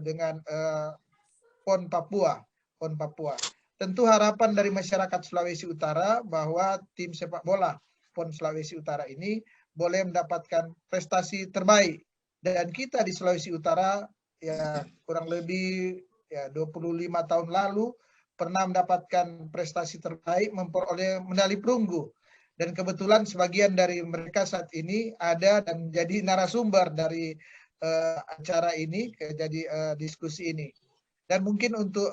dengan PON Papua. Tentu harapan dari masyarakat Sulawesi Utara bahwa tim sepak bola PON Sulawesi Utara ini boleh mendapatkan prestasi terbaik. Dan kita di Sulawesi Utara ya kurang lebih ya 25 tahun lalu pernah mendapatkan prestasi terbaik, memperoleh medali perunggu. Dan kebetulan sebagian dari mereka saat ini ada dan menjadi narasumber dari acara ini, jadi diskusi ini. Dan mungkin untuk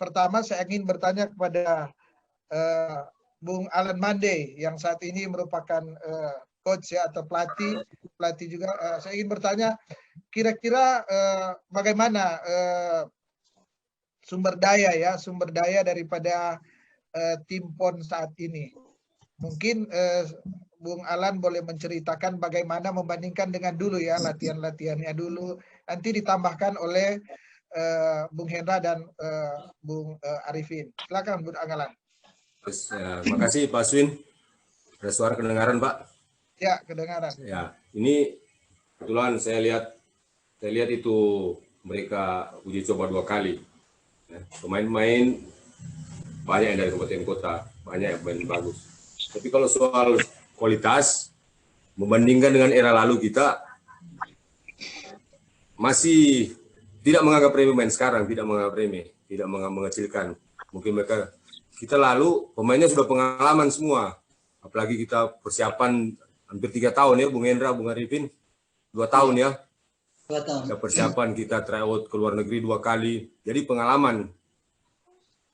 pertama saya ingin bertanya kepada Bung Alan Mande yang saat ini merupakan coach ya atau pelatih juga. Saya ingin bertanya kira-kira bagaimana sumber daya daripada tim PON saat ini. Mungkin Bung Alan boleh menceritakan bagaimana membandingkan dengan dulu ya, latihan-latihannya dulu. Nanti ditambahkan oleh Bung Hendra dan Bung Arifin. Silakan Bung Alan. Terima kasih Pak Aswin. Ada suara kedengaran Pak? Ya, kedengaran. Ya, ini kebetulan saya lihat itu mereka uji coba 2 kali. Pemain-pemain banyak yang dari kabupaten kota, banyak yang main bagus. Tapi kalau soal kualitas, membandingkan dengan era lalu kita masih tidak menganggap remeh main sekarang, tidak menganggap remeh, tidak mengecilkan. Mungkin kita lalu pemainnya sudah pengalaman semua. Apalagi kita persiapan hampir 3 tahun ya, Bung Hendra, Bung Arifin, 2 tahun ya. 2 tahun. Kita persiapan, kita tryout ke luar negeri 2 kali. Jadi pengalaman.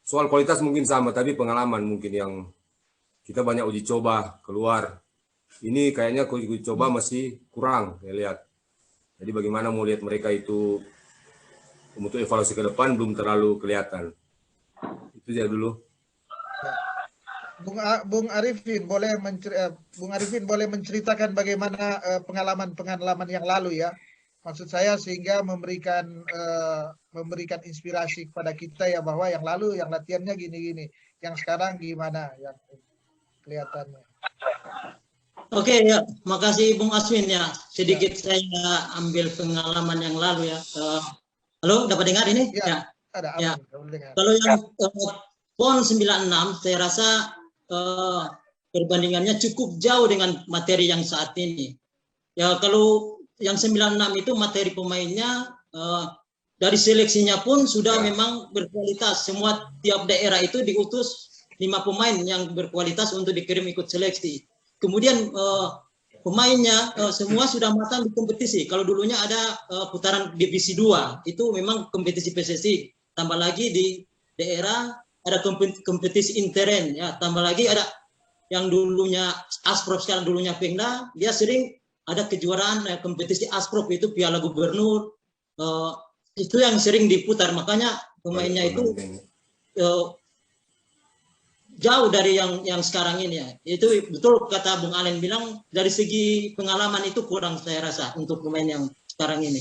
Soal kualitas mungkin sama, tapi pengalaman mungkin yang kita banyak uji coba keluar. Ini kayaknya uji coba masih kurang, saya lihat. Jadi bagaimana mau lihat mereka itu untuk evaluasi ke depan belum terlalu kelihatan. Itu saja dulu. Bung Arifin boleh menceritakan bagaimana pengalaman yang lalu ya. Maksud saya sehingga memberikan inspirasi kepada kita ya bahwa yang lalu yang latihannya gini-gini, yang sekarang gimana yang kelihatannya. Oke ya, makasih Bung Aswin ya. Sedikit saya ambil pengalaman yang lalu ya. Halo, dapat dengar ini? Ya. Ada. Ya. Dengar. Kalau yang PON 96 saya rasa perbandingannya cukup jauh dengan materi yang saat ini. Ya kalau yang 96 itu materi pemainnya dari seleksinya pun sudah memang berkualitas. Semua tiap daerah itu diutus 5 pemain yang berkualitas untuk dikirim ikut seleksi. Kemudian pemainnya semua sudah matang di kompetisi. Kalau dulunya ada putaran divisi 2, itu memang kompetisi PSSI. Tambah lagi di daerah ada kompetisi intern ya, tambah lagi ada yang dulunya Asprov sekarang dulunya Pemda, dia sering ada kejuaraan kompetisi Asprov itu Piala Gubernur. Itu yang sering diputar, makanya pemainnya itu jauh dari yang sekarang ini ya. Itu betul kata Bung Alen bilang, dari segi pengalaman itu kurang saya rasa untuk pemain yang sekarang ini.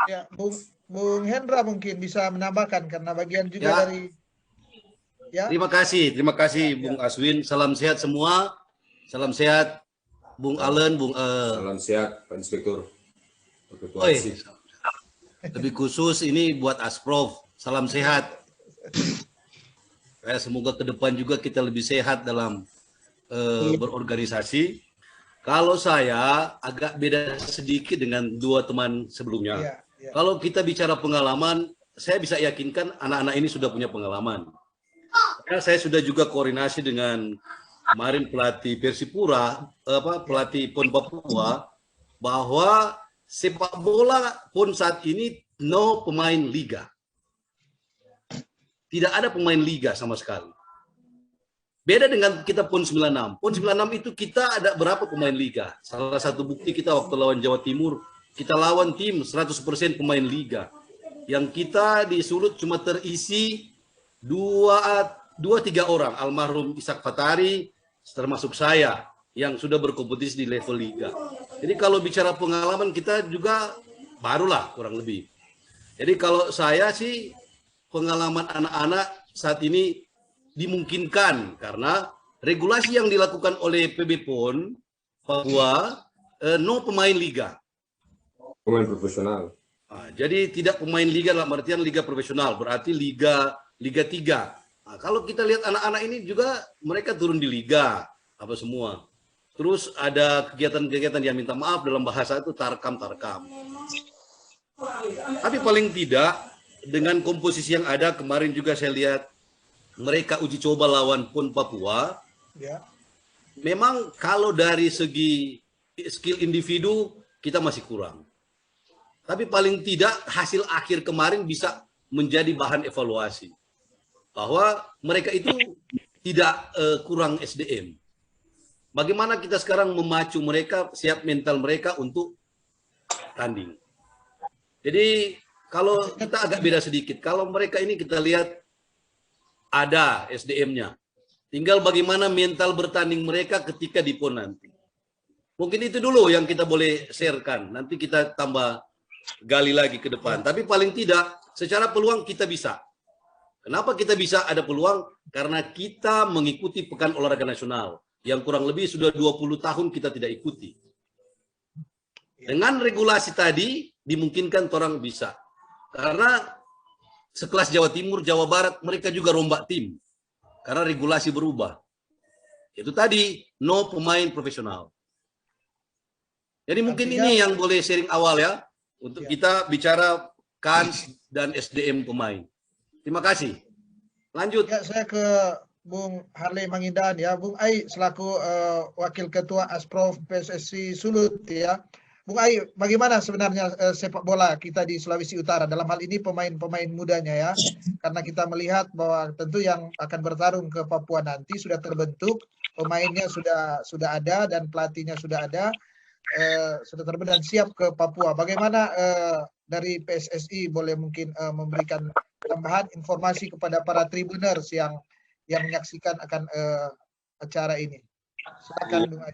Ya, Bung Hendra mungkin bisa menambahkan karena bagian juga dari ya. Terima kasih Bung Aswin. Salam sehat semua. Salam sehat Bung Alen, Salam sehat Pak Inspektur. Lebih khusus ini buat Asprov. Salam sehat. Semoga ke depan juga kita lebih sehat dalam berorganisasi. Kalau saya agak beda sedikit dengan 2 teman sebelumnya. Kalau kita bicara pengalaman, saya bisa yakinkan anak-anak ini sudah punya pengalaman. Karena saya sudah juga koordinasi dengan kemarin pelatih Persipura, pelatih PON Papua, bahwa sepak bola PON saat ini no pemain liga. Tidak ada pemain liga sama sekali. Beda dengan kita PON 96. PON 96 itu kita ada berapa pemain liga. Salah satu bukti kita waktu lawan Jawa Timur, kita lawan tim 100% pemain liga. Yang kita di Sulut cuma terisi 2-3 orang. Almarhum Ishak Fatari, termasuk saya, yang sudah berkompetisi di level liga. Jadi kalau bicara pengalaman kita juga barulah kurang lebih. Jadi kalau saya sih, pengalaman anak-anak saat ini dimungkinkan karena regulasi yang dilakukan oleh PB PON Papua no pemain liga. Pemain profesional. Jadi tidak pemain liga dalam artian liga profesional, berarti liga 3. Nah, kalau kita lihat anak-anak ini juga mereka turun di liga apa semua. Terus ada kegiatan-kegiatan yang minta maaf dalam bahasa itu tarkam. Tapi paling tidak dengan komposisi yang ada kemarin juga saya lihat mereka uji coba lawan PON Papua. Ya. Memang kalau dari segi skill individu kita masih kurang. Tapi paling tidak hasil akhir kemarin bisa menjadi bahan evaluasi. Bahwa mereka itu tidak kurang SDM. Bagaimana kita sekarang memacu mereka, siap mental mereka untuk tanding. Jadi kalau kita agak beda sedikit. Kalau mereka ini kita lihat ada SDM-nya. Tinggal bagaimana mental bertanding mereka ketika di PON nanti. Mungkin itu dulu yang kita boleh sharekan. Nanti kita tambah gali lagi ke depan. Tapi paling tidak secara peluang kita bisa. Kenapa kita bisa ada peluang? Karena kita mengikuti Pekan Olahraga Nasional yang kurang lebih sudah 20 tahun kita tidak ikuti. Dengan regulasi tadi dimungkinkan orang bisa. Karena sekelas Jawa Timur, Jawa Barat mereka juga rombak tim. Karena regulasi berubah. Itu tadi no pemain profesional. Jadi mungkin ini yang boleh sharing awal ya untuk kita bicara kans dan SDM pemain. Terima kasih. Lanjut. Ya, saya ke Bung Harley Mangindan ya, Bung Ai selaku Wakil Ketua Asprof PSSI Sulut ya. Bung Ai, bagaimana sebenarnya sepak bola kita di Sulawesi Utara dalam hal ini pemain-pemain mudanya ya? Karena kita melihat bahwa tentu yang akan bertarung ke Papua nanti sudah terbentuk, pemainnya sudah ada dan pelatihnya sudah ada, sudah terbentuk dan siap ke Papua. Bagaimana dari PSSI boleh mungkin memberikan tambahan informasi kepada para tribuners yang menyaksikan akan acara ini. Silakan Bung Ai.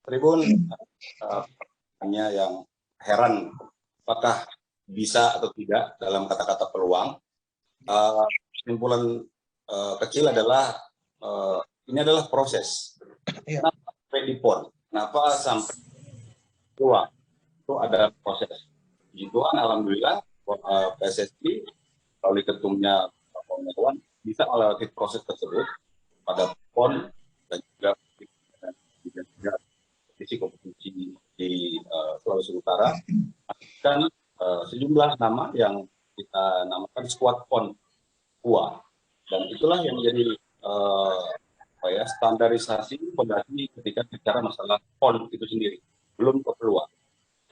Tribun hanya yang heran apakah bisa atau tidak dalam kata-kata peluang. Kesimpulan kecil adalah ini adalah proses. Kenapa sampai di PON? Kenapa sampai peluang? Itu ada proses. Begituan alhamdulillah PSSI melalui ketumnya Pak Purnawan bisa melewati proses tersebut pada PON dan juga kompetisi di Sulawesi Utara dan sejumlah nama yang kita namakan skuad PON Papua, dan itulah yang menjadi standarisasi fondasi ketika bicara masalah PON itu sendiri, belum ke peluang.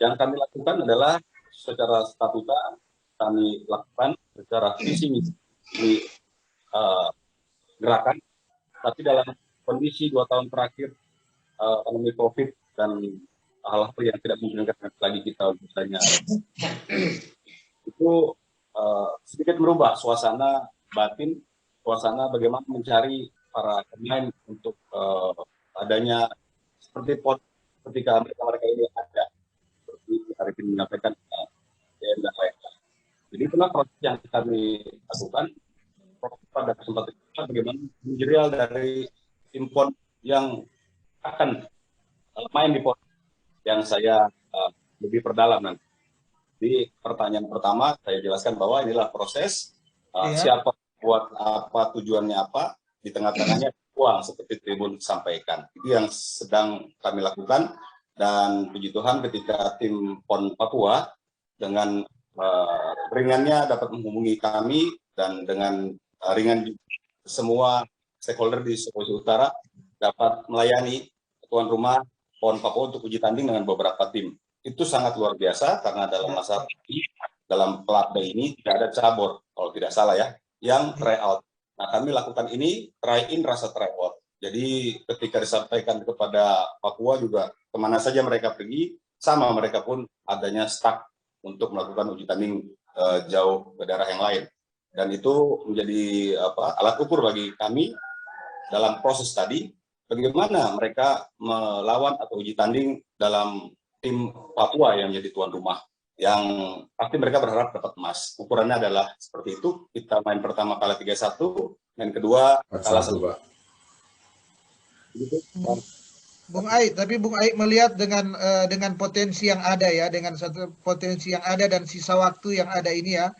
Yang kami lakukan adalah secara statuta kami lakukan secara visi misi gerakan, tapi dalam kondisi 2 tahun terakhir pandemi COVID dan hal-hal yang tidak memungkinkan lagi kita misalnya itu sedikit merubah suasana batin, suasana bagaimana mencari para pemain untuk adanya seperti PON ketika mereka ini ada, seperti Arifin menyampaikan dan lain-lain. Jadi itulah proses yang kami lakukan pada kesempatan kita, bagaimana manajerial dari tim PON yang akan main di PON yang saya lebih perdalam nanti. Di pertanyaan pertama saya jelaskan bahwa inilah proses siapa buat apa, tujuannya apa, di tengah-tengahnya uang seperti Tribun sampaikan. Itu yang sedang kami lakukan, dan puji Tuhan ketika tim PON Papua dengan ringannya dapat menghubungi kami, dan dengan ringan semua stakeholder di Sulawesi Utara dapat melayani tuan rumah PON Papua untuk uji tanding dengan beberapa tim. Itu sangat luar biasa karena dalam masa ini, dalam pelatda ini tidak ada cabur kalau tidak salah ya, yang tryout. Nah, kami lakukan ini try-in rasa tryout. Jadi ketika disampaikan kepada Papua juga kemana saja mereka pergi, sama mereka pun adanya stuck untuk melakukan uji tanding jauh ke daerah yang lain. Dan itu menjadi alat ukur bagi kami dalam proses tadi, bagaimana mereka melawan atau uji tanding dalam tim Papua yang menjadi tuan rumah, yang pasti mereka berharap dapat emas. Ukurannya adalah seperti itu. Kita main pertama kalah 3-1, main kedua kalah 1. Begitu. Bung Aik, tapi Bung Aik melihat dengan potensi yang ada ya, dengan satu potensi yang ada dan sisa waktu yang ada ini ya,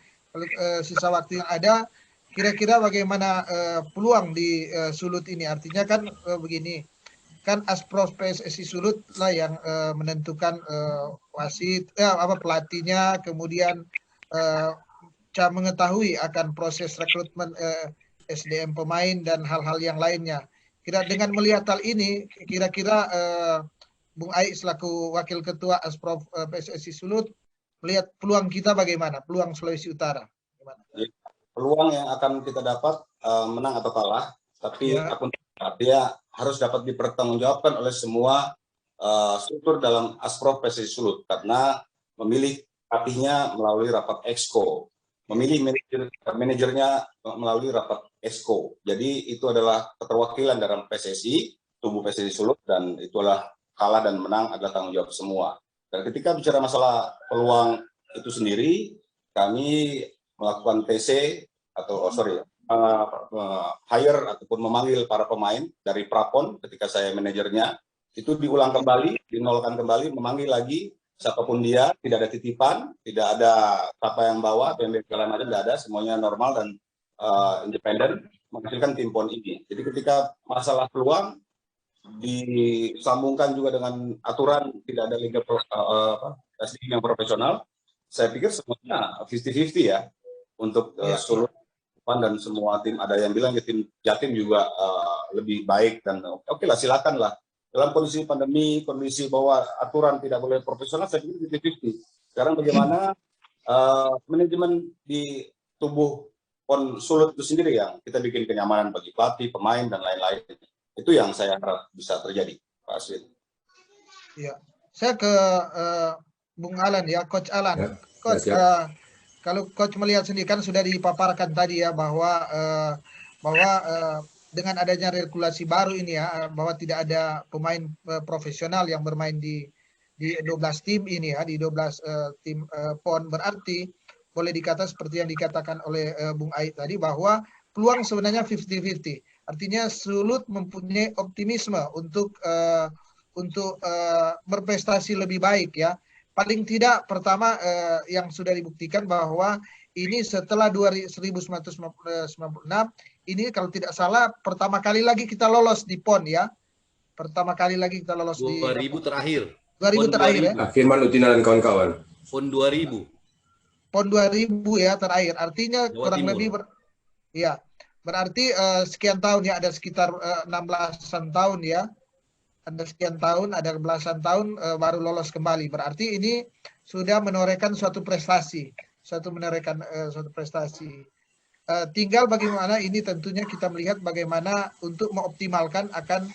sisa waktu yang ada, kira-kira bagaimana peluang di Sulut ini? Artinya kan begini, kan Asprof PSSI Sulut lah yang menentukan wasit, pelatihnya, kemudian mengetahui akan proses rekrutmen SDM pemain dan hal-hal yang lainnya. Dengan melihat hal ini, kira-kira Bung Aik selaku Wakil Ketua Asprof PSSI Sulut melihat peluang kita bagaimana? Peluang Sulawesi Utara. Gimana? Peluang yang akan kita dapat menang atau kalah, tapi dia harus dapat dipertanggungjawabkan oleh semua struktur dalam Asprof PSSI Sulut, karena memilih pelatihnya melalui rapat Exco, memilih manajernya melalui rapat Exco. Jadi itu adalah keterwakilan dalam PSSI, tubuh PSSI Sulut, dan itulah kalah dan menang adalah tanggung jawab semua. Dan ketika bicara masalah peluang itu sendiri, kami melakukan TC atau hire ataupun memanggil para pemain dari Prapon ketika saya manajernya, itu diulang kembali, dinolkan kembali, memanggil lagi siapapun dia, tidak ada titipan, tidak ada siapa yang bawa atau yang segala macam, tidak ada, semuanya normal dan independen menghasilkan tim PON ini. Jadi ketika masalah peluang disambungkan juga dengan aturan tidak ada liga yang profesional, saya pikir semuanya 50-50 ya untuk Sulut dan semua tim. Ada yang bilang tim Jatim juga lebih baik, dan oke lah, silakan lah. Dalam kondisi pandemi, kondisi bahwa aturan tidak boleh profesional, saya pikir 50-50. Sekarang bagaimana manajemen di tubuh PON Sulut itu sendiri yang kita bikin kenyamanan bagi pelatih, pemain, dan lain-lain. Itu yang saya harap bisa terjadi, Pak Aswin. Ya, saya ke Bung Alan ya, Coach Alan. Ya, Coach, kalau Coach melihat sendiri kan sudah dipaparkan tadi ya bahwa dengan adanya regulasi baru ini ya, bahwa tidak ada pemain profesional yang bermain di 12 tim ini ya, di 12 tim PON, berarti boleh dikatakan seperti yang dikatakan oleh Bung Aik tadi bahwa peluang sebenarnya 50-50. Artinya Sulut mempunyai optimisme untuk berprestasi lebih baik ya. Paling tidak pertama yang sudah dibuktikan bahwa ini setelah 1996 ini kalau tidak salah pertama kali lagi kita lolos di PON ya. Pertama kali lagi kita lolos 2000 di 2000 terakhir. 2000 terakhir ya. Firman Utina dan kawan-kawan. PON 2000. PON 2000 ya terakhir. Artinya Jawa kurang Timur. lebih ya. Berarti sekian tahun ya, ada sekitar 16-an tahun ya. Ada sekian tahun, ada belasan tahun baru lolos kembali. Berarti ini sudah menorehkan suatu prestasi, suatu prestasi. Tinggal bagaimana ini tentunya kita melihat bagaimana untuk mengoptimalkan akan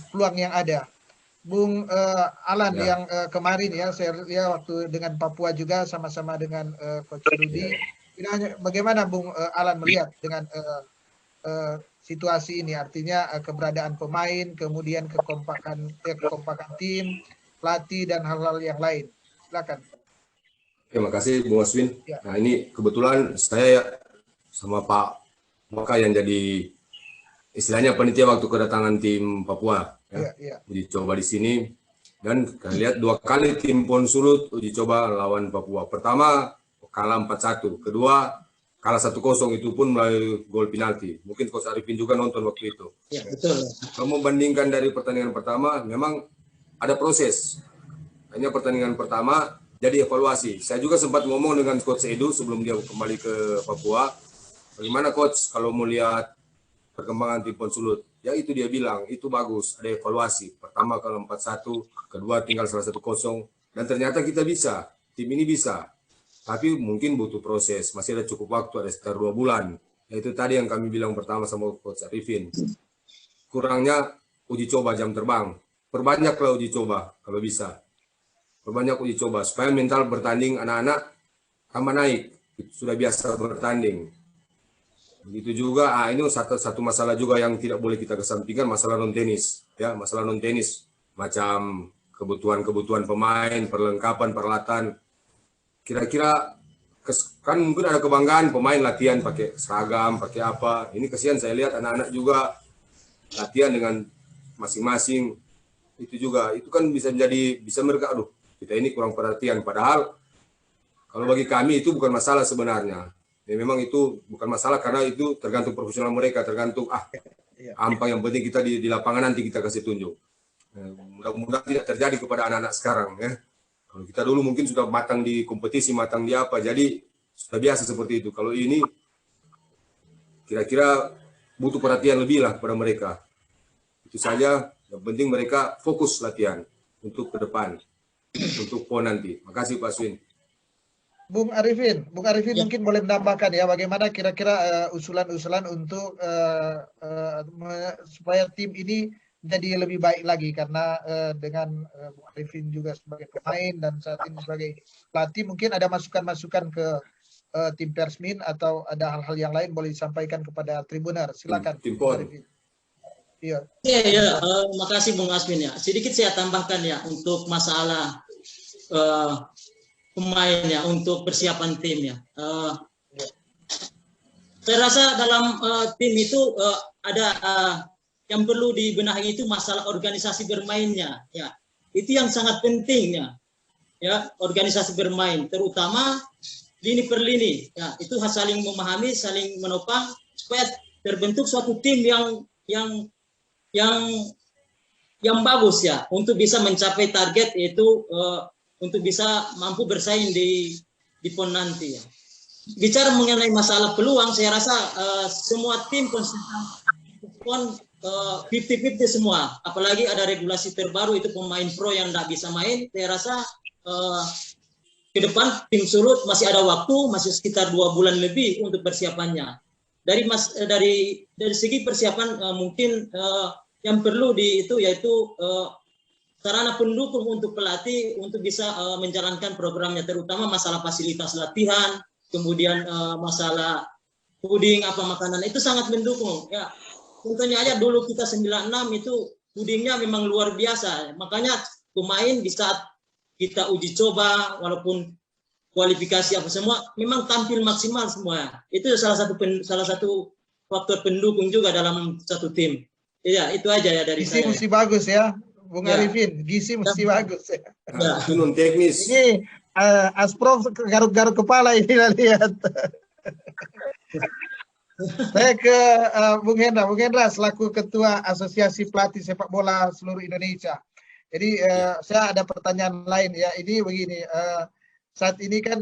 peluang yang ada. Bung Alan yang kemarin ya, saya waktu dengan Papua juga sama-sama dengan Coach Rudi. Bagaimana Bung Alan melihat dengan situasi ini, artinya keberadaan pemain, kemudian kekompakan tim, pelatih, dan hal-hal yang lain. Silakan. Terima kasih Bung Aswin. Ya. Nah ini kebetulan saya sama Pak Maka yang jadi istilahnya panitia waktu kedatangan tim Papua. Uji coba di sini, dan kalian lihat 2 kali tim PON Sulut uji coba lawan Papua. Pertama kalah 4-1, kedua kalah 1-0, itu pun melalui gol penalti. Mungkin Coach Arifin juga nonton waktu itu. Ya, betul. Kalau membandingkan dari pertandingan pertama, memang ada proses. Hanya pertandingan pertama jadi evaluasi. Saya juga sempat ngomong dengan Coach Edu sebelum dia kembali ke Papua. Bagaimana Coach kalau mau lihat perkembangan tim PON Sulut? Ya itu dia bilang, itu bagus, ada evaluasi. Pertama kalau 4-1, kedua tinggal salah 1-0. Dan ternyata kita bisa, tim ini bisa. Tapi mungkin butuh proses, masih ada cukup waktu, ada sekitar 2 bulan. Itu tadi yang kami bilang pertama sama Coach Arifin. Kurangnya uji coba jam terbang. Perbanyaklah uji coba kalau bisa. Perbanyak uji coba, supaya mental bertanding anak-anak tambah naik. Sudah biasa bertanding. Begitu juga, ini satu masalah juga yang tidak boleh kita kesampingkan, masalah non-tenis. Ya, masalah non-tenis. Macam kebutuhan pemain, perlengkapan, peralatan. Kira-kira kan mungkin ada kebanggaan pemain latihan pakai seragam, pakai apa. Ini kasihan saya lihat anak-anak juga latihan dengan masing-masing. itu juga, itu kan bisa mereka, aduh kita ini kurang perhatian. Padahal kalau bagi kami itu bukan masalah sebenarnya. Ya, memang itu bukan masalah karena itu tergantung profesional mereka, tergantung ampang, yang penting kita di lapangan nanti kita kasih tunjuk. Mudah-mudahan tidak terjadi kepada anak-anak sekarang ya. Kalau kita dulu mungkin sudah matang di kompetisi, matang di apa, jadi sudah biasa seperti itu. Kalau ini kira-kira butuh perhatian lebih lah pada mereka. Itu saja, yang penting mereka fokus latihan untuk ke depan, untuk PON nanti. Makasih Pak Swin. Bung Arifin ya, mungkin boleh menambahkan ya bagaimana kira-kira usulan-usulan untuk supaya tim ini jadi lebih baik lagi, karena dengan Bung Arifin juga sebagai pemain dan saat ini sebagai pelatih, mungkin ada masukan-masukan ke tim Persmin atau ada hal-hal yang lain boleh disampaikan kepada Tribuner. Silakan. Bung Arifin. Iya. Ya, makasih Bung Aswin ya. Sedikit saya tambahkan ya untuk masalah pemain ya, untuk persiapan tim ya. Saya rasa dalam tim itu ada yang perlu dibenahi itu masalah organisasi bermainnya ya. Itu yang sangat penting ya, organisasi bermain, terutama lini per lini ya, itu harus saling memahami, saling menopang supaya terbentuk suatu tim yang bagus ya, untuk bisa mencapai target, yaitu untuk bisa mampu bersaing di PON nanti ya. Bicara mengenai masalah peluang, saya rasa semua tim PON 50-50 semua, apalagi ada regulasi terbaru itu pemain pro yang tidak bisa main. Saya rasa ke depan tim Sulut masih ada waktu, masih sekitar 2 bulan lebih untuk persiapannya. Dari segi persiapan mungkin yang perlu yaitu sarana pendukung untuk pelatih untuk bisa menjalankan programnya, terutama masalah fasilitas latihan, kemudian masalah puding makanan itu sangat mendukung ya. Contohnya aja dulu kita 96 itu pudingnya memang luar biasa, makanya pemain di saat kita uji coba walaupun kualifikasi apa semua memang tampil maksimal semua. Itu salah satu faktor pendukung juga dalam satu tim. Ya, itu aja ya dari saya. Mesti bagus ya, Bung Arifin. Gizi mesti bagus ya. Itu non teknis. Ini Asprof garuk-garuk kepala ini lihat. Saya ke Bung Hendra. Bung Hendra selaku Ketua Asosiasi Pelatih Sepak Bola Seluruh Indonesia. Jadi saya ada pertanyaan lain ya. Ini begini, saat ini kan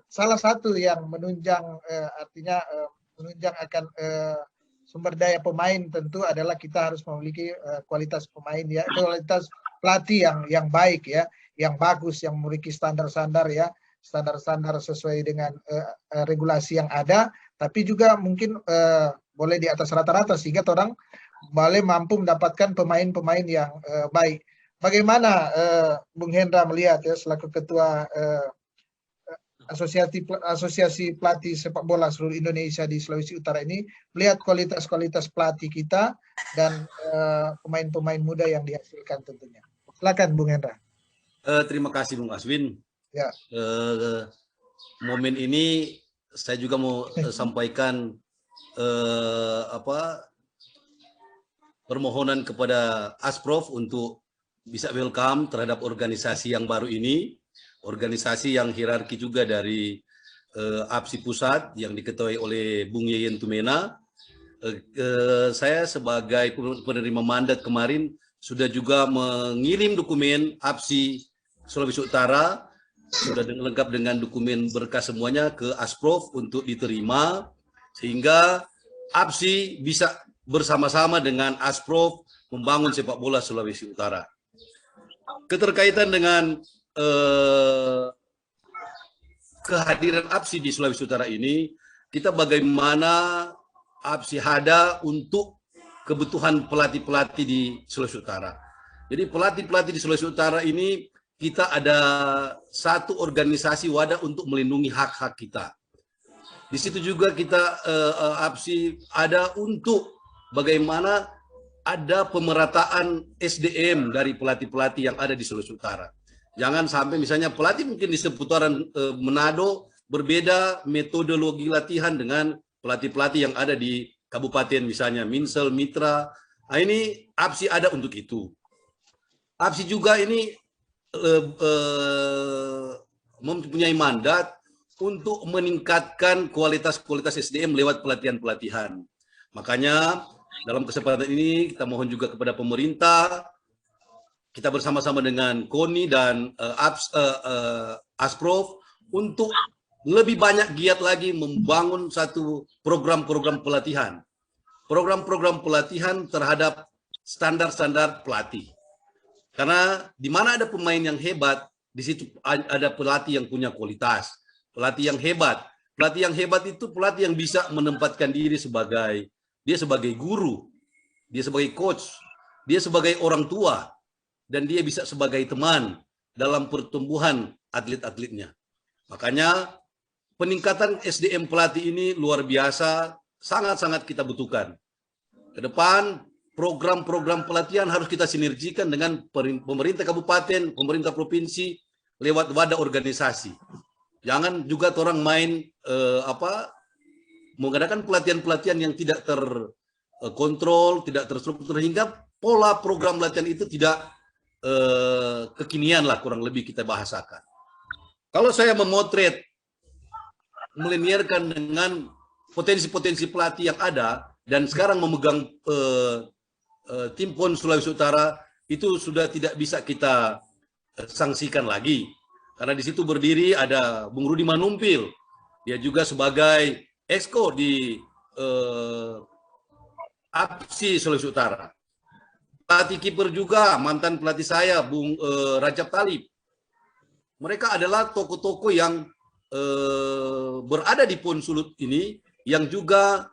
salah satu yang menunjang artinya menunjang akan sumber daya pemain tentu adalah kita harus memiliki kualitas pemain ya, kualitas pelatih yang baik ya, yang bagus, yang memiliki standar-standar ya, standar-standar sesuai dengan regulasi yang ada, tapi juga mungkin boleh di atas rata-rata sehingga orang boleh mampu mendapatkan pemain-pemain yang baik. Bagaimana Bung Hendra melihat ya selaku Ketua Asosiasi Pelatih Sepak Bola Seluruh Indonesia di Sulawesi Utara ini, melihat kualitas-kualitas pelatih kita dan pemain-pemain muda yang dihasilkan tentunya. Silakan Bung Hendra. Terima kasih Bung Aswin. Ya. Momen ini saya juga mau sampaikan permohonan kepada Asprof untuk bisa welcome terhadap organisasi yang baru ini, organisasi yang hierarki juga dari APSI Pusat yang diketuai oleh Bung Yeyen Tumena. Saya sebagai penerima mandat kemarin sudah juga mengirim dokumen APSI Sulawesi Utara, sudah lengkap dengan dokumen berkas semuanya ke Asprof untuk diterima, sehingga APSI bisa bersama-sama dengan Asprof membangun sepak bola Sulawesi Utara. Keterkaitan dengan kehadiran APSI di Sulawesi Utara ini, kita bagaimana APSI ada untuk kebutuhan pelatih-pelatih di Sulawesi Utara. Jadi pelatih-pelatih di Sulawesi Utara ini kita ada satu organisasi wadah untuk melindungi hak-hak kita. Di situ juga kita APSI ada untuk bagaimana ada pemerataan SDM dari pelatih-pelatih yang ada di Sulawesi Utara. Jangan sampai misalnya pelatih mungkin di seputaran Manado berbeda metodologi latihan dengan pelatih-pelatih yang ada di kabupaten misalnya Minsel, Mitra. Nah, ini APSI ada untuk itu. APSI juga ini mempunyai mandat untuk meningkatkan kualitas SDM lewat pelatihan-pelatihan. Makanya dalam kesempatan ini kita mohon juga kepada pemerintah, kita bersama-sama dengan KONI dan Asprof untuk lebih banyak giat lagi membangun satu program-program pelatihan. Program-program pelatihan terhadap standar-standar pelatih. Karena di mana ada pemain yang hebat, di situ ada pelatih yang punya kualitas. Pelatih yang hebat. Pelatih yang hebat itu pelatih yang bisa menempatkan diri sebagai guru, dia sebagai coach, dia sebagai orang tua, dan dia bisa sebagai teman dalam pertumbuhan atlet-atletnya. Makanya peningkatan SDM pelatih ini luar biasa, sangat-sangat kita butuhkan. Ke depan program-program pelatihan harus kita sinergikan dengan pemerintah kabupaten, pemerintah provinsi lewat wadah organisasi. Jangan juga orang main mengadakan pelatihan-pelatihan yang tidak terkontrol, tidak terstruktur, hingga pola program latihan itu tidak kekinian lah, kurang lebih kita bahasakan. Kalau saya memotret, melinearkan dengan potensi-potensi pelatih yang ada, dan sekarang memegang tim PON Sulawesi Utara, itu sudah tidak bisa kita sanksikan lagi. Karena di situ berdiri ada Bung Rudi Manumpil, dia juga sebagai exco di APSI Sulawesi Utara. Pelatih kiper juga mantan pelatih saya, Bung Rajab Talib. Mereka adalah tokoh-tokoh yang berada di PON Sulut ini, yang juga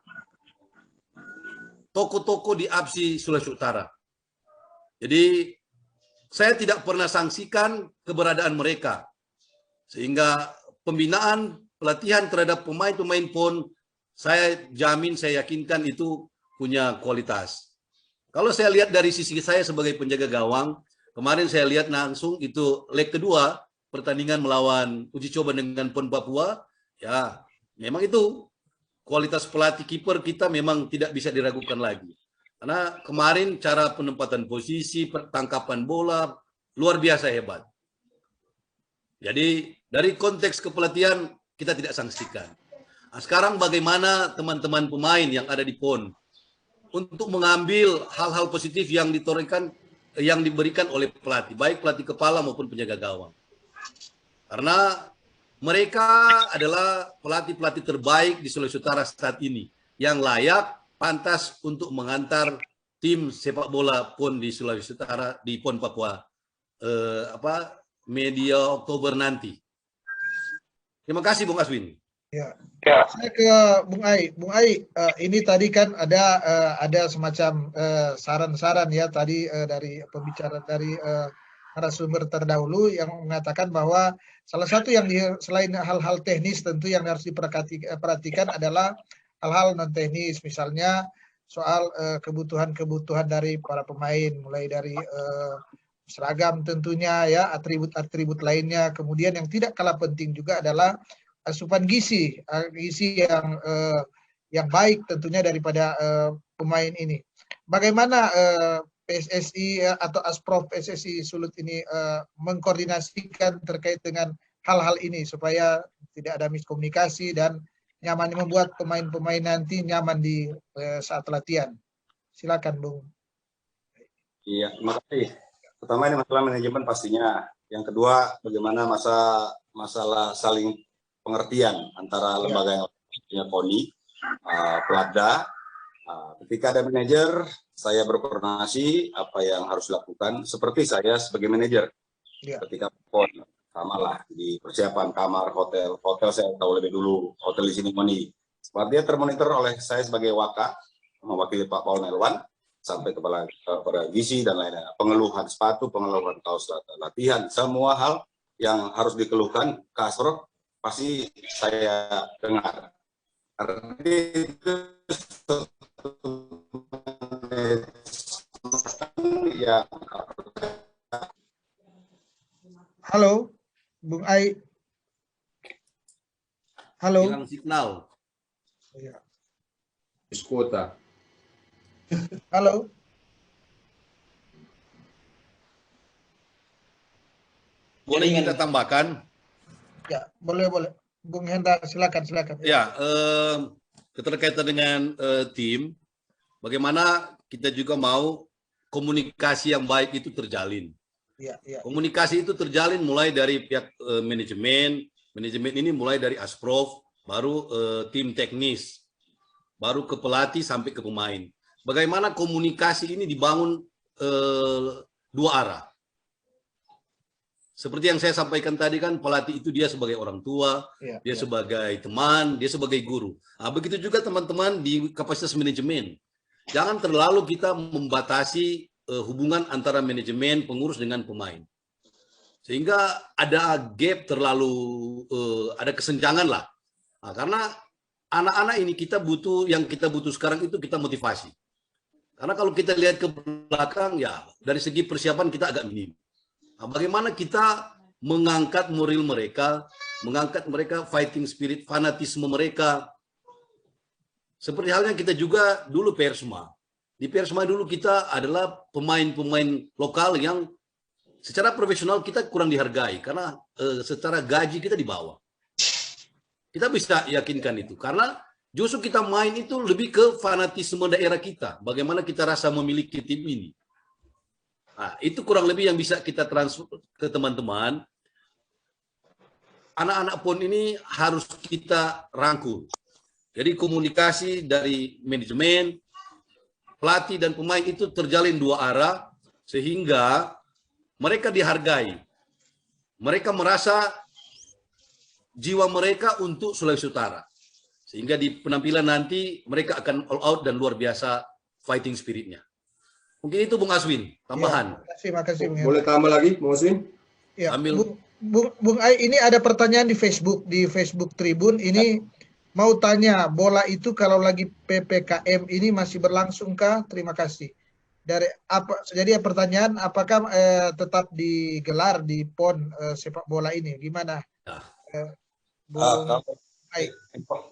tokoh-tokoh di APSI Sulawesi Utara. Jadi saya tidak pernah sanksikan keberadaan mereka. Sehingga pembinaan pelatihan terhadap pemain-pemain PON, saya jamin, saya yakinkan itu punya kualitas. Kalau saya lihat dari sisi saya sebagai penjaga gawang, kemarin saya lihat langsung itu leg kedua, pertandingan melawan uji coba dengan PON Papua, ya memang itu kualitas pelatih kiper kita memang tidak bisa diragukan lagi. Karena kemarin cara penempatan posisi, tangkapan bola, luar biasa hebat. Jadi dari konteks kepelatihan kita tidak sanksikan. Nah, sekarang bagaimana teman-teman pemain yang ada di PON untuk mengambil hal-hal positif yang diberikan oleh pelatih, baik pelatih kepala maupun penjaga gawang. Karena mereka adalah pelatih-pelatih terbaik di Sulawesi Utara saat ini, yang layak, pantas untuk mengantar tim sepak bola PON di Sulawesi Utara di PON Papua media Oktober nanti. Terima kasih Bung Aswin. Ya. Saya ke Bung Ai. Bung Ai, ini tadi kan ada semacam saran-saran ya tadi dari pembicara dari narasumber terdahulu yang mengatakan bahwa salah satu yang selain hal-hal teknis tentu yang harus diperhatikan adalah hal-hal non teknis, misalnya soal kebutuhan-kebutuhan dari para pemain, mulai dari seragam tentunya ya, atribut-atribut lainnya. Kemudian yang tidak kalah penting juga adalah asupan gizi yang baik tentunya daripada pemain ini. Bagaimana PSSI atau Asprof PSSI Sulut ini mengkoordinasikan terkait dengan hal-hal ini supaya tidak ada miskomunikasi dan nyaman, membuat pemain-pemain nanti nyaman di saat latihan. Silakan Bung. Iya, terima kasih. Pertama ini masalah manajemen pastinya. Yang kedua bagaimana masalah saling pengertian antara lembaga yang punya KONI, Pelada. Ketika ada manajer, saya berkoordinasi apa yang harus dilakukan. Seperti saya sebagai manajer, ketika PON, sama lah di persiapan kamar, hotel saya tahu lebih dulu, hotel di sini KONI. Dia termonitor oleh saya sebagai waka, mewakili Pak Paul Nelwan, sampai kepada gizi dan lainnya, pengeluhan sepatu, pengeluhan kaos latihan, semua hal yang harus dikeluhkan ke Asprof pasti saya dengar. Halo, Bung Ai. Halo. Hilang signal. Ya. Kuota. Halo. boleh kita tambahkan? Ya, boleh. Bung Hendra, silakan. Ya, keterkaitan dengan tim, bagaimana kita juga mau komunikasi yang baik itu terjalin. Ya. Komunikasi itu terjalin mulai dari pihak manajemen ini mulai dari Asprof, baru tim teknis, baru ke pelatih sampai ke pemain. Bagaimana komunikasi ini dibangun dua arah. Seperti yang saya sampaikan tadi kan, pelatih itu dia sebagai orang tua, dia sebagai teman, dia sebagai guru. Nah, begitu juga teman-teman di kapasitas manajemen. Jangan terlalu kita membatasi hubungan antara manajemen, pengurus dengan pemain. Sehingga ada gap terlalu, ada kesenjangan lah. Nah, karena anak-anak ini yang kita butuh sekarang itu kita motivasi. Karena kalau kita lihat ke belakang, ya dari segi persiapan kita agak minim. Nah, bagaimana kita mengangkat moral mereka, mengangkat mereka fighting spirit, fanatisme mereka. Seperti halnya kita juga dulu Persma. Di Persma dulu kita adalah pemain-pemain lokal yang secara profesional kita kurang dihargai karena secara gaji kita di bawah. Kita bisa yakinkan itu karena justru kita main itu lebih ke fanatisme daerah kita. Bagaimana kita rasa memiliki tim ini. Nah, itu kurang lebih yang bisa kita transfer ke teman-teman. Anak-anak PON ini harus kita rangkul. Jadi komunikasi dari manajemen, pelatih dan pemain itu terjalin dua arah sehingga mereka dihargai. Mereka merasa jiwa mereka untuk Sulawesi Utara. Sehingga di penampilan nanti mereka akan all out dan luar biasa fighting spiritnya. Mungkin itu Bung Aswin, tambahan. Ya, makasih. Boleh tambah lagi, Bung Aswin? Ya, Ambil. Bung Ai, ini ada pertanyaan di Facebook Tribun. Ini mau tanya, bola itu kalau lagi PPKM ini masih berlangsungkah? Terima kasih. Jadi pertanyaan, apakah tetap digelar di PON sepak bola ini? Gimana?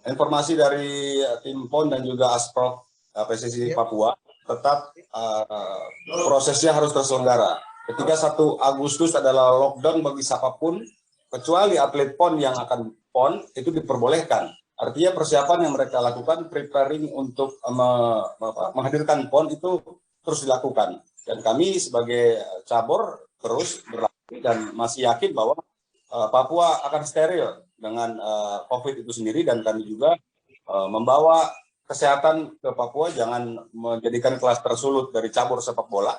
Informasi dari tim PON dan juga Asprof PSSI Papua tetap prosesnya harus terselenggara. Ketika 1 Agustus adalah lockdown bagi siapapun, kecuali atlet PON yang akan PON, itu diperbolehkan. Artinya persiapan yang mereka lakukan, preparing untuk menghadirkan PON itu terus dilakukan. Dan kami sebagai cabur terus berlatih dan masih yakin bahwa Papua akan steril dengan COVID itu sendiri, dan kami juga membawa kesehatan ke Papua, jangan menjadikan klaster sulut dari cabur sepak bola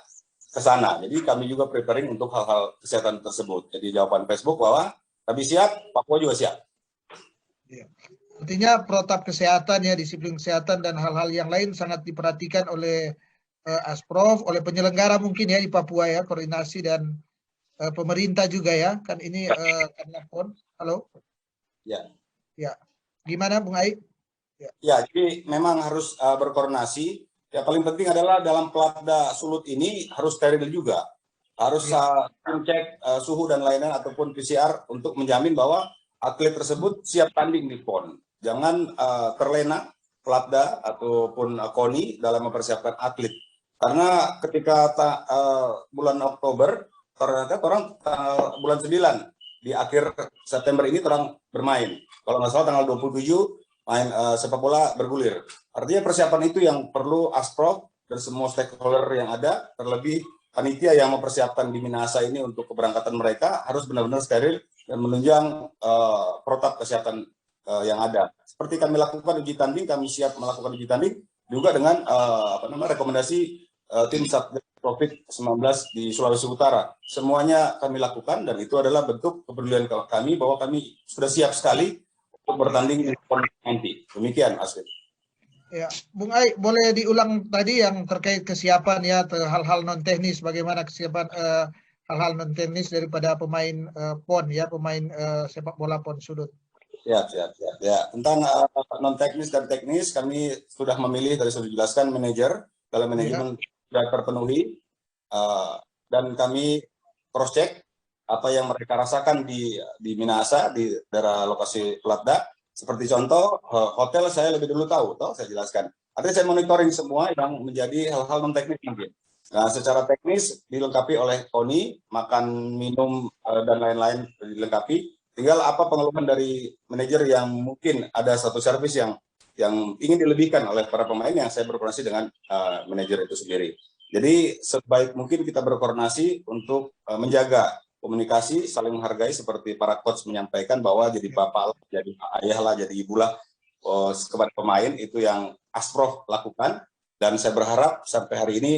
ke sana. Jadi kami juga preparing untuk hal-hal kesehatan tersebut. Jadi jawaban Facebook bahwa kami siap, Papua juga siap. Ya. Artinya protap kesehatan ya, disiplin kesehatan dan hal-hal yang lain sangat diperhatikan oleh Asprof, oleh penyelenggara mungkin ya di Papua ya, koordinasi dan pemerintah juga ya. Kan ini karena PON. Halo? Ya. Ya. Gimana Bung Ai? Ya, jadi memang harus berkoordinasi. Ya, paling penting adalah dalam pelatda sulut ini harus steril juga. Harus cek suhu dan lain-lain ataupun PCR untuk menjamin bahwa atlet tersebut siap tanding di PON. Jangan terlena pelatda ataupun KONI dalam mempersiapkan atlet. Karena ketika bulan Oktober, ternyata orang bulan 9 di akhir September ini orang bermain. Kalau nggak salah tanggal 27 main sepak bola bergulir. Artinya persiapan itu yang perlu Asprof dan semua stakeholder yang ada, terlebih panitia yang mempersiapkan di Minahasa ini untuk keberangkatan mereka harus benar-benar steril dan menunjang protap kesehatan yang ada. Seperti kami lakukan uji tanding, kami siap melakukan uji tanding juga dengan rekomendasi tim Satgas COVID-19 di Sulawesi Utara. Semuanya kami lakukan dan itu adalah bentuk kepedulian kami bahwa kami sudah siap sekali untuk bertanding di PON nanti. Demikian, Aswin. Ya, Bung Ai, boleh diulang tadi yang terkait kesiapan ya, hal-hal non teknis, bagaimana kesiapan hal-hal non teknis daripada pemain PON ya, pemain sepak bola PON sudut. Ya. Tentang non teknis dan teknis, kami sudah memilih, tadi sudah dijelaskan, manajer dalam manajemen sudah terpenuhi, dan kami cross check apa yang mereka rasakan di Minahasa, di daerah lokasi pelatda. Seperti contoh, hotel saya lebih dulu tahu, saya jelaskan. Artinya saya monitoring semua yang menjadi hal-hal non teknis mungkin. Nah, secara teknis dilengkapi oleh Tony, makan, minum, dan lain-lain dilengkapi. Tinggal apa pengeluhan dari manajer yang mungkin ada satu servis yang ingin dilebihkan oleh para pemain, yang saya berkoordinasi dengan manajer itu sendiri. Jadi sebaik mungkin kita berkoordinasi untuk menjaga komunikasi, saling menghargai seperti para coach menyampaikan bahwa jadi bapak lah, jadi ayah lah, jadi ibu lah kepada pemain, itu yang Asprof lakukan. Dan saya berharap sampai hari ini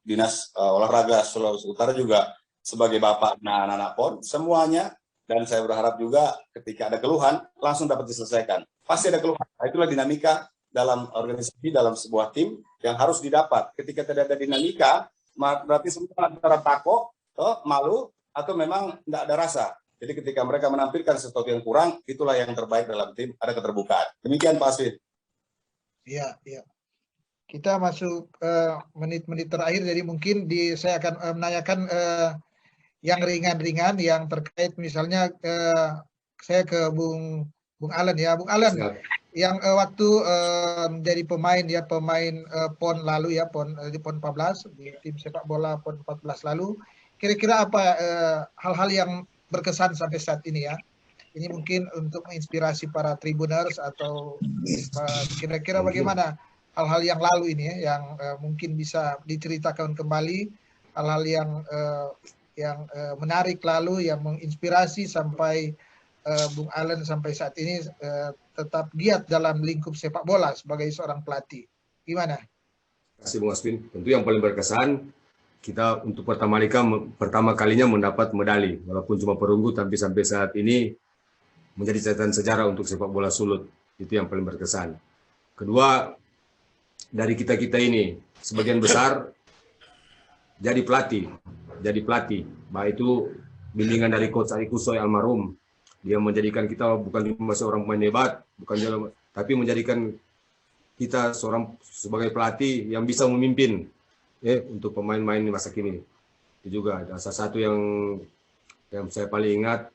Dinas Olahraga Sulawesi Utara juga sebagai bapak anak-anak PON semuanya, dan saya berharap juga ketika ada keluhan langsung dapat diselesaikan. Pasti ada keluhan. Nah, itulah dinamika dalam organisasi, dalam sebuah tim yang harus didapat. Ketika tidak ada dinamika, berarti semua antara takut, malu, atau memang tidak ada rasa. Jadi ketika mereka menampilkan sesuatu yang kurang, itulah yang terbaik dalam tim, ada keterbukaan. Demikian Pak Aswin. Iya, iya. Kita masuk menit-menit terakhir, jadi mungkin saya akan menanyakan yang ringan-ringan yang terkait, misalnya saya ke Bung Alan ya, Bung Alan. Siap. Yang waktu menjadi pemain ya, pemain PON lalu ya, di PON 14 di tim sepak bola PON 14 lalu, kira-kira apa hal-hal yang berkesan sampai saat ini ya? Ini mungkin untuk menginspirasi para tribuners, atau kira-kira bagaimana hal-hal yang lalu ini ya, yang mungkin bisa diceritakan kembali, hal-hal yang menarik lalu, yang menginspirasi sampai Bung Alan sampai saat ini tetap giat dalam lingkup sepak bola sebagai seorang pelatih. Gimana? Terima kasih Bung Aswin. Tentu yang paling berkesan, kita untuk pertama kalinya mendapat medali, walaupun cuma perunggu, tapi sampai saat ini menjadi catatan sejarah untuk sepak bola Sulut. Itu yang paling berkesan. Kedua, dari kita-kita ini, sebagian besar jadi pelatih. Baik itu bimbingan dari Coach Ari Kusoy almarhum. Dia menjadikan kita bukan cuma seorang pemain hebat, tapi menjadikan kita sebagai pelatih yang bisa memimpin untuk pemain-pemain di masa kini. Itu juga salah satu yang saya paling ingat,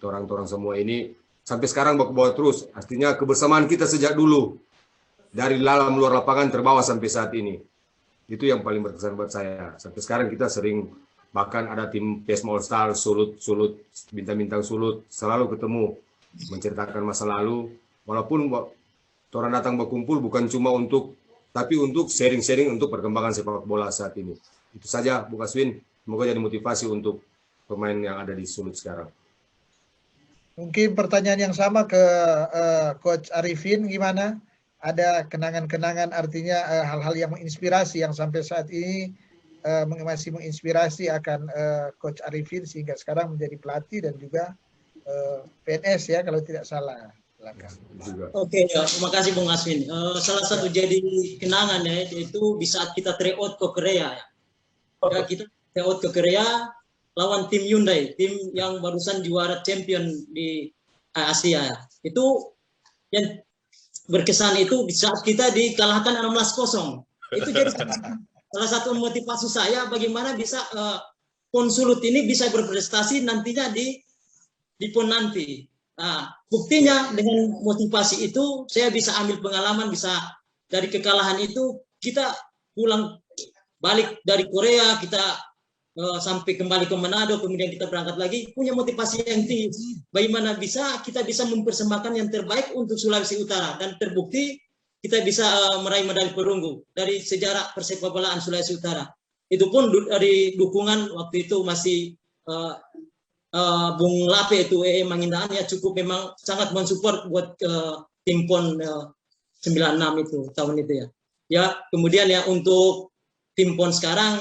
orang-orang semua ini sampai sekarang bawa terus. Artinya kebersamaan kita sejak dulu, dari dalam luar lapangan terbawa sampai saat ini. Itu yang paling berkesan buat saya. Sampai sekarang kita sering, bahkan ada tim PES All Star, Sulut, bintang-bintang Sulut, selalu ketemu, menceritakan masa lalu. Walaupun orang datang berkumpul bukan cuma tapi untuk sharing-sharing untuk perkembangan sepak bola saat ini. Itu saja, Bung Aswin. Semoga jadi motivasi untuk pemain yang ada di Sulut sekarang. Mungkin pertanyaan yang sama ke Coach Arifin, gimana? Ada kenangan-kenangan, artinya hal-hal yang menginspirasi yang sampai saat ini masih menginspirasi akan Coach Arifin sehingga sekarang menjadi pelatih dan juga PNS ya kalau tidak salah. Oke, ya, terima kasih Bung Aswin. Salah satu jadi kenangan ya, itu di saat kita tryout ke Korea ya. Kita tryout ke Korea lawan tim Hyundai, tim yang barusan juara champion di Asia. Itu yang berkesan itu di saat kita dikalahkan 16-0. Itu jadi salah satu motivasi saya bagaimana bisa PON Sulut ini bisa berprestasi nantinya di PON nanti. Nah, buktinya dengan motivasi itu saya bisa ambil pengalaman, bisa dari kekalahan itu kita pulang balik dari Korea, kita sampai kembali ke Manado, kemudian kita berangkat lagi, punya motivasi yang tinggi. Bagaimana kita bisa mempersembahkan yang terbaik untuk Sulawesi Utara, dan terbukti kita bisa meraih medali perunggu dari sejarah persepak bolaan Sulawesi Utara. Itu pun dari dukungan waktu itu masih Bung Lape itu Mangindaan ya, cukup memang sangat mensupport buat tim PON 96 itu tahun itu ya. Ya, kemudian ya untuk tim PON sekarang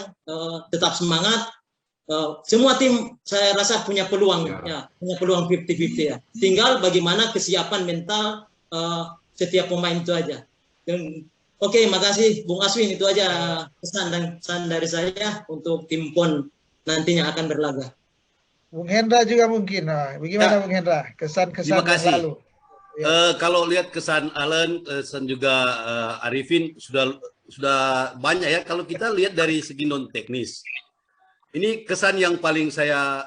tetap semangat. Semua tim saya rasa punya peluang ya, punya peluang 50-50 ya. Tinggal bagaimana kesiapan mental setiap pemain itu aja. Oke, makasih Bung Aswin, itu aja pesan dari saya untuk tim PON nantinya akan berlaga. Bung Hendra juga mungkin, bagaimana ya, Bung Hendra, kesan-kesan yang lalu? Ya. Kalau lihat kesan Alan, kesan juga Arifin sudah banyak ya. Kalau kita lihat dari segi non teknis, ini kesan yang paling saya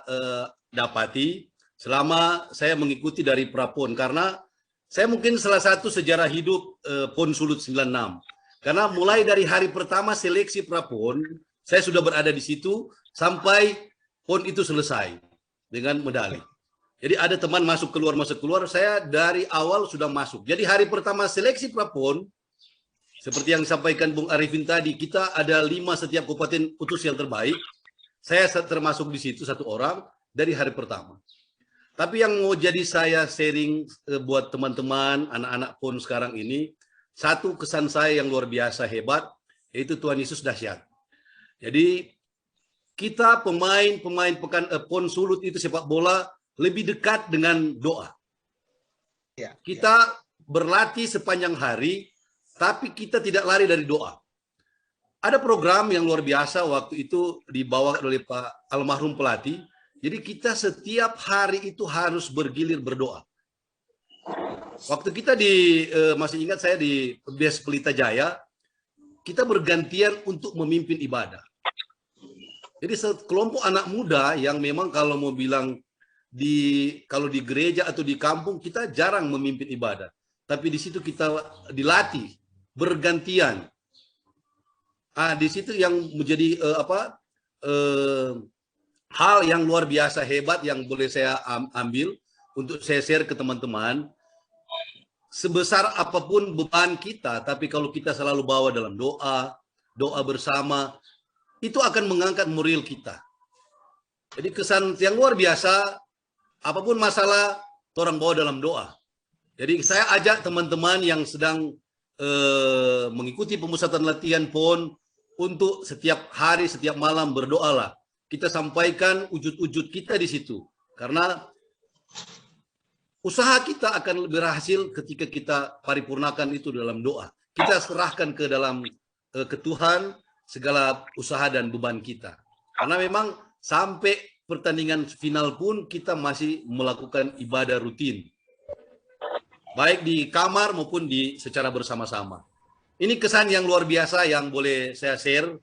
dapati selama saya mengikuti dari Prapon, karena saya mungkin salah satu sejarah hidup PON Sulut 96. Karena mulai dari hari pertama seleksi prapon, saya sudah berada di situ sampai PON itu selesai dengan medali. Jadi ada teman masuk keluar, saya dari awal sudah masuk. Jadi hari pertama seleksi prapon, seperti yang disampaikan Bung Arifin tadi, kita ada 5 setiap kabupaten putus yang terbaik. Saya termasuk di situ 1 orang dari hari pertama. Tapi yang mau jadi saya sharing buat teman-teman, anak-anak PON sekarang ini, satu kesan saya yang luar biasa hebat, yaitu Tuhan Yesus dahsyat. Jadi kita pemain PON Sulut itu sepak bola lebih dekat dengan doa. Kita berlatih sepanjang hari, tapi kita tidak lari dari doa. Ada program yang luar biasa waktu itu dibawa oleh Pak almarhum pelatih. Jadi kita setiap hari itu harus bergilir berdoa. Waktu kita masih ingat saya di BES Pelita Jaya, kita bergantian untuk memimpin ibadah. Jadi sekelompok anak muda yang memang kalau mau bilang kalau di gereja atau di kampung kita jarang memimpin ibadah. Tapi di situ kita dilatih bergantian. Di situ yang menjadi hal yang luar biasa hebat yang boleh saya ambil untuk saya share ke teman-teman. Sebesar apapun beban kita, tapi kalau kita selalu bawa dalam doa bersama, itu akan mengangkat moral kita. Jadi kesan yang luar biasa, apapun masalah, orang bawa dalam doa. Jadi saya ajak teman-teman yang sedang mengikuti pemusatan latihan PON untuk setiap hari, setiap malam berdoalah. Kita sampaikan wujud-wujud kita di situ. Karena usaha kita akan berhasil ketika kita paripurnakan itu dalam doa. Kita serahkan ke Tuhan segala usaha dan beban kita. Karena memang sampai pertandingan final pun kita masih melakukan ibadah rutin. Baik di kamar maupun secara bersama-sama. Ini kesan yang luar biasa yang boleh saya share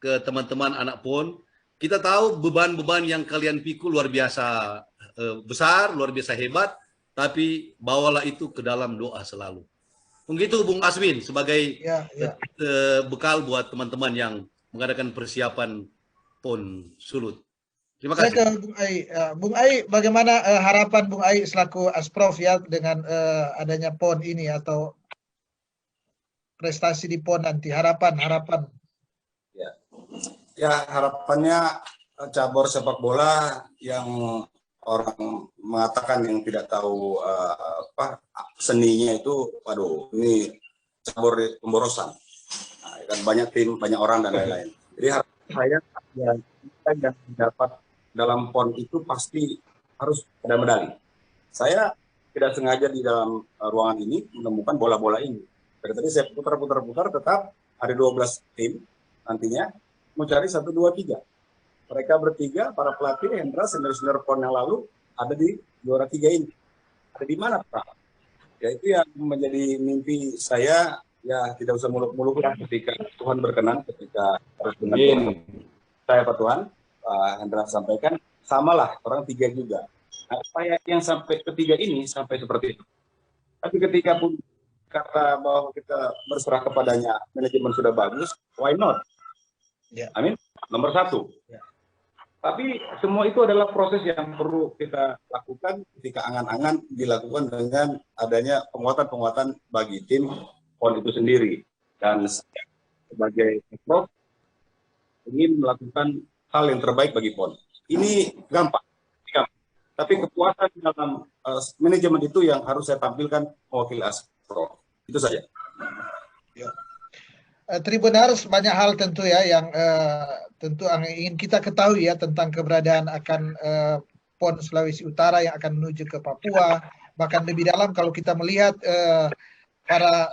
ke teman-teman anak PON. Kita tahu beban-beban yang kalian pikul luar biasa besar, luar biasa hebat. Tapi bawalah itu ke dalam doa selalu. Begitu Bung Aswin sebagai bekal buat teman-teman yang mengadakan persiapan PON Sulut. Terima kasih. Saya ke Bung Ai. Bung Ai, bagaimana harapan Bung Ai selaku Asprof ya dengan adanya PON ini atau prestasi di PON nanti? Harapan. Ya harapannya cabur sepak bola yang orang mengatakan yang tidak tahu seninya itu, waduh, ini cabur pemborosan. Nah, kan banyak tim, banyak orang dan lain-lain. Jadi harapan saya ya, kita yang dapat dalam PON itu pasti harus ada medali. Saya tidak sengaja di dalam ruangan ini menemukan bola-bola ini. Dari tadi saya putar-putar, tetap ada 12 tim nantinya mau cari 1, 2, 3. Mereka bertiga, para pelatih, Hendra, senior-senior PON yang lalu, ada di juara 3 ini. Ada di mana, Pak? Ya itu yang menjadi mimpi saya, ya tidak usah muluk-muluk lah ketika Tuhan berkenan, ketika harus dengan saya, Pak Tuhan, Pak Hendra sampaikan, samalah, orang 3 juga. Nah, supaya yang sampai ketiga ini, sampai seperti itu. Tapi ketika pun kata bahwa kita berserah kepadanya, manajemen sudah bagus, why not? Amin. Nomor 1. Tapi semua itu adalah proses yang perlu kita lakukan ketika angan-angan dilakukan dengan adanya penguatan-penguatan bagi tim PON itu sendiri. Dan saya sebagai Prof ingin melakukan hal yang terbaik bagi PON. Ini gampang. Tapi kepuasan dalam manajemen itu yang harus saya tampilkan mewakili Asprof. Itu saja. Tribuners, banyak hal tentu ya yang tentu ingin kita ketahui ya tentang keberadaan akan PON Sulawesi Utara yang akan menuju ke Papua. Bahkan lebih dalam kalau kita melihat para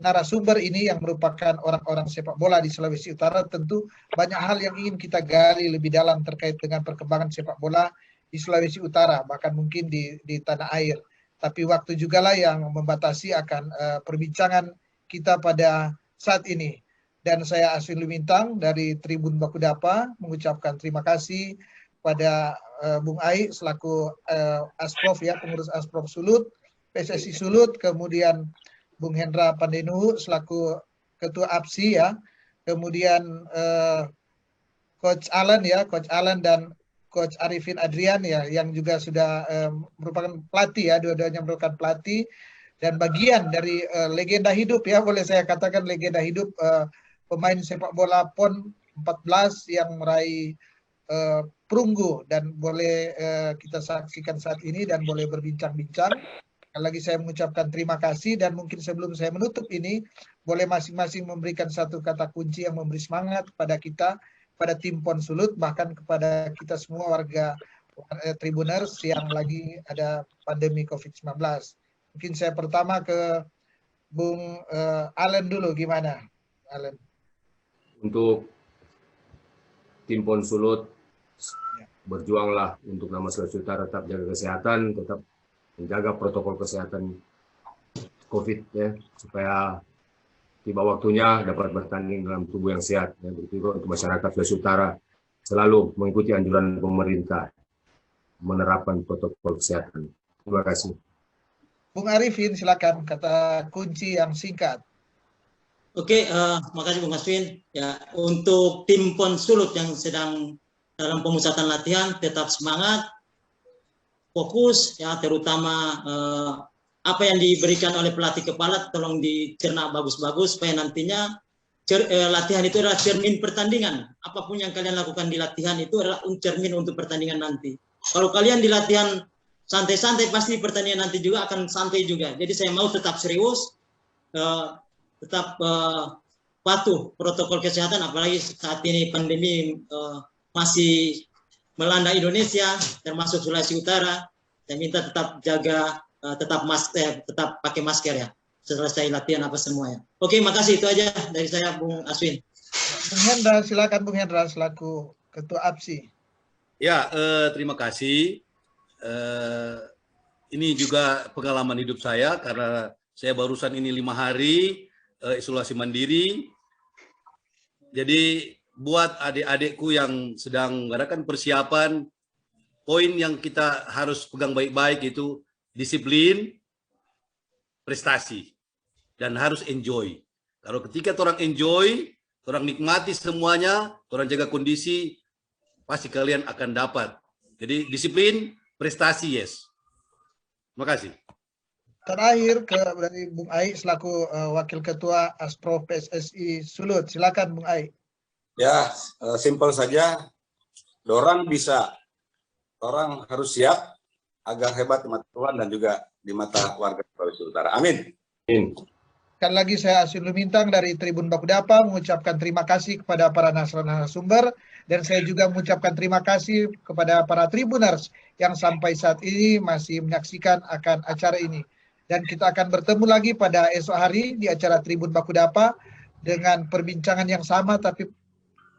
narasumber ini yang merupakan orang-orang sepak bola di Sulawesi Utara, tentu banyak hal yang ingin kita gali lebih dalam terkait dengan perkembangan sepak bola di Sulawesi Utara, bahkan mungkin di tanah air. Tapi waktu jugalah yang membatasi akan perbincangan kita pada saat ini. Dan saya Aswin Lumintang dari Tribun Bakudapa mengucapkan terima kasih pada Bung Ai selaku Asprof ya, pengurus Asprof Sulut, PSSI Sulut, kemudian Bung Hendra Pandenuhu selaku Ketua APSI ya, kemudian Coach Alan ya, Coach Alan dan Coach Arifin Adrian ya, yang juga sudah merupakan pelatih ya, dua-duanya merupakan pelatih dan bagian dari legenda hidup ya, boleh saya katakan legenda hidup pemain sepak bola PON 14 yang meraih perunggu dan boleh kita saksikan saat ini dan boleh berbincang-bincang. Sekali lagi saya mengucapkan terima kasih dan mungkin sebelum saya menutup ini, boleh masing-masing memberikan satu kata kunci yang memberi semangat kepada kita, pada tim PON Sulut, bahkan kepada kita semua warga Tribuners yang lagi ada pandemi COVID-19. Mungkin saya pertama ke Bung Allen dulu, gimana Allen? Untuk tim PON Sulut, berjuanglah untuk nama Sulawesi Utara, tetap jaga kesehatan, tetap menjaga protokol kesehatan COVID ya, supaya tiba waktunya dapat bertanding dalam tubuh yang sehat. Ya, begitu juga untuk masyarakat Sulawesi Utara selalu mengikuti anjuran pemerintah menerapkan protokol kesehatan. Terima kasih. Bung Arifin, silakan kata kunci yang singkat. Oke, makasih Bung Aswin. Ya, untuk tim PON Sulut yang sedang dalam pemusatan latihan, tetap semangat, fokus ya, terutama apa yang diberikan oleh pelatih kepala tolong dicerna bagus-bagus supaya nantinya latihan itu adalah cermin pertandingan. Apapun yang kalian lakukan di latihan itu adalah cermin untuk pertandingan nanti. Kalau kalian di latihan santai-santai, pasti pertandingan nanti juga akan santai juga. Jadi saya mau tetap serius, tetap patuh protokol kesehatan, apalagi saat ini pandemi masih melanda Indonesia, termasuk Sulawesi Utara. Saya minta tetap jaga, tetap pakai masker ya, selesai latihan apa semuanya. Oke, makasih, itu aja dari saya, Bung Aswin. Bung Hendra, silakan Bung Hendra selaku Ketua APSI. Ya, terima kasih. Ini juga pengalaman hidup saya karena saya barusan ini 5 hari isolasi mandiri. Jadi buat adik-adikku yang sedang mengadakan persiapan, poin yang kita harus pegang baik-baik itu disiplin, prestasi, dan harus enjoy. Kalau ketika orang enjoy, orang nikmati semuanya, orang jaga kondisi, pasti kalian akan dapat. Jadi disiplin, prestasi, yes. Terima kasih. Terakhir dari Bung Ai selaku Wakil Ketua Aspro PSSI Sulut. Silakan Bung Ai. Ya, simpel saja. Orang harus siap agar hebat di mata Tuhan dan juga di mata warga Sulawesi Utara. Amin. Sekali lagi saya Aswin Lumintang dari Tribun Bakudapa mengucapkan terima kasih kepada para narasumber dan saya juga mengucapkan terima kasih kepada para Tribuners yang sampai saat ini masih menyaksikan akan acara ini. Dan kita akan bertemu lagi pada esok hari di acara Tribun Bakudapa dengan perbincangan yang sama tapi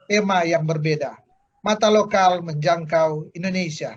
tema yang berbeda. Mata lokal menjangkau Indonesia.